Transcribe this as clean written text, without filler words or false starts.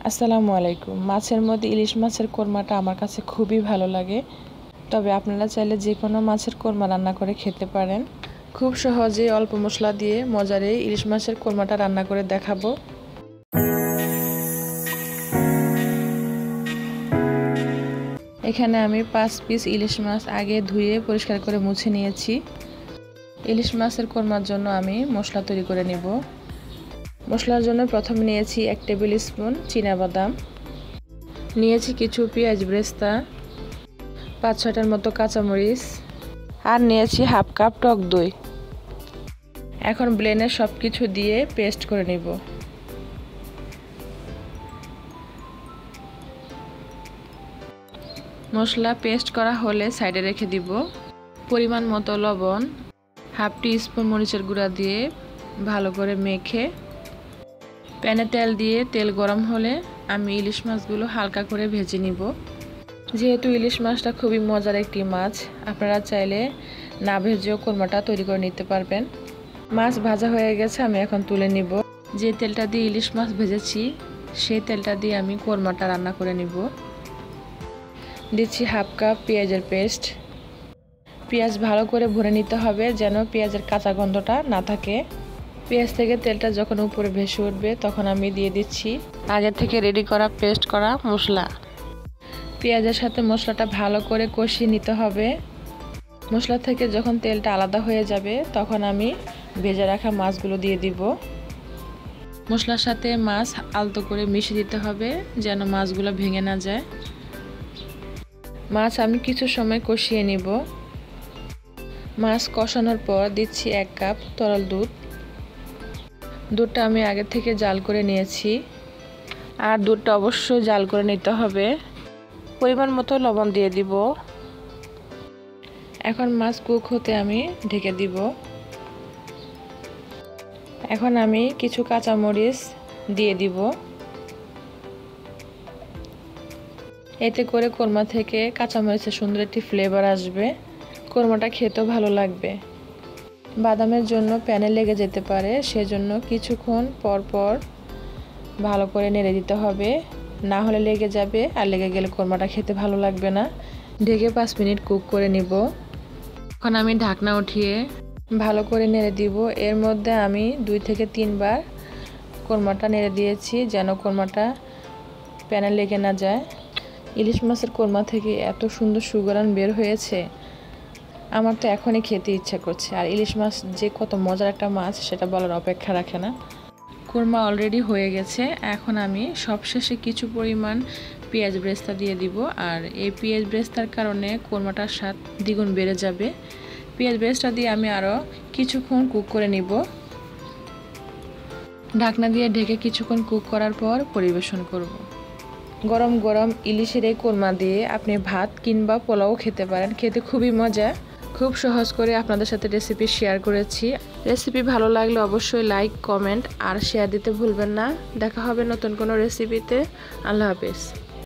আসসালামু আলাইকুম। মাছের মধ্যে ইলিশ মাছের কোরমাটা আমার কাছে খুবই ভালো লাগে। তবে আপনারা চাইলে যে কোনো মাছের কোরমা রান্না করে খেতে পারেন। খুব সহজে অল্প মশলা দিয়ে মজার এই ইলিশ মাছের কোরমাটা রান্না করে দেখাবো। এখানে আমি 5 পিস ইলিশ মাছ আগে ধুয়ে পরিষ্কার করে মুছে নিয়েছি। ইলিশ মাছের কোরমার জন্য আমি মশলা তৈরি করে নেব। মশলার জন্য প্রথমে নিয়েছি 1 টেবিল স্পুন চীনাবাদাম, নিয়েছি কিছু পেঁয়াজ বেরেস্তা, 5-6টার মতো কাঁচামরিচ আর নিয়েছি হাফ কাপ টক দই। এখন ব্লেন্ডে সব কিছু দিয়ে পেস্ট করে নিব। মশলা পেস্ট করা হলে সাইডে রেখে দিব। পরিমাণ মতো লবণ, হাফ টি স্পুন মরিচের গুঁড়া দিয়ে ভালো করে মেখে প্যানে তেল দিয়ে তেল গরম হলে আমি ইলিশ মাছগুলো হালকা করে ভেজে নিব। যেহেতু ইলিশ মাছটা খুবই মজার একটি মাছ, আপনারা চাইলে না ভেজেও কোরমাটা তৈরি করে নিতে পারবেন। মাছ ভাজা হয়ে গেছে, আমি এখন তুলে নিব। যে তেলটা দিয়ে ইলিশ মাছ ভেজেছি সেই তেলটা দিয়ে আমি কোরমাটা রান্না করে নিব। দিচ্ছি হাফ কাপ পেঁয়াজের পেস্ট। পেঁয়াজ ভালো করে ভরে নিতে হবে যেন পেঁয়াজের কাঁচা গন্ধটা না থাকে। পেঁয়াজ থেকে তেলটা যখন উপরে ভেসে উঠবে তখন আমি দিয়ে দিচ্ছি আগে থেকে রেডি করা পেস্ট করা মশলা। পেঁয়াজের সাথে মশলাটা ভালো করে কষিয়ে নিতে হবে। মশলা থেকে যখন তেলটা আলাদা হয়ে যাবে তখন আমি ভেজে রাখা মাছগুলো দিয়ে দিব। মশলার সাথে মাছ আলতো করে মিশিয়ে দিতে হবে যেন মাছগুলো ভেঙে না যায়। মাছ আমি কিছু সময় কষিয়ে নিব। মাছ কষানোর পর দিচ্ছি 1 কাপ তরল দুধ। দুধটা আমি আগে থেকে জাল করে নিয়েছি, আর দুধটা অবশ্যই জাল করে নিতে হবে। পরিমাণ মতো লবণ দিয়ে দিব। এখন মাছ কুক হতে আমি ঢেকে দিব। এখন আমি কিছু কাঁচামরিচ দিয়ে দিব। এতে করে কোরমা থেকে কাঁচামরিচের সুন্দর একটি ফ্লেভার আসবে, কোরমাটা খেতেও ভালো লাগবে। বাদামের জন্য প্যানে লেগে যেতে পারে, সেজন্য কিছুক্ষণ পর পর ভালো করে নেড়ে দিতে হবে, না হলে লেগে যাবে, আর লেগে গেলে কোরমাটা খেতে ভালো লাগবে না। ঢেকে 5 মিনিট কুক করে নিব। এখন আমি ঢাকনা উঠিয়ে ভালো করে নেড়ে দিব। এর মধ্যে আমি 2 থেকে 3 বার কোরমাটা নেড়ে দিয়েছি যেন কোরমাটা প্যানে লেগে না যায়। ইলিশ মাছের কোরমা থেকে এত সুন্দর সুগন্ধ বের হয়েছে, আমার তো এখনই খেতে ইচ্ছা করছে। আর ইলিশ মাছ যে কত মজার একটা মাছ সেটা বলার অপেক্ষা রাখে না। কোরমা অলরেডি হয়ে গেছে। এখন আমি সবশেষে কিছু পরিমাণ পেঁয়াজ বেরেস্তা দিয়ে দিব, আর এই পেঁয়াজ বেরেস্তার কারণে কোরমাটার স্বাদ দ্বিগুণ বেড়ে যাবে। পেঁয়াজ বেরেস্তা দিয়ে আমি আরও কিছুক্ষণ কুক করে নিব। ঢাকনা দিয়ে ঢেকে কিছুক্ষণ কুক করার পর পরিবেশন করব। গরম গরম ইলিশের এই কোরমা দিয়ে আপনি ভাত কিংবা পোলাও খেতে পারেন, খেতে খুবই মজা। খুব সহজ করে আপনাদের সাথে রেসিপি শেয়ার করেছি। রেসিপি ভালো লাগলে অবশ্যই লাইক, কমেন্ট আর শেয়ার দিতে ভুলবেন না। দেখা হবে নতুন কোনো রেসিপিতে। আল্লাহ হাফেজ।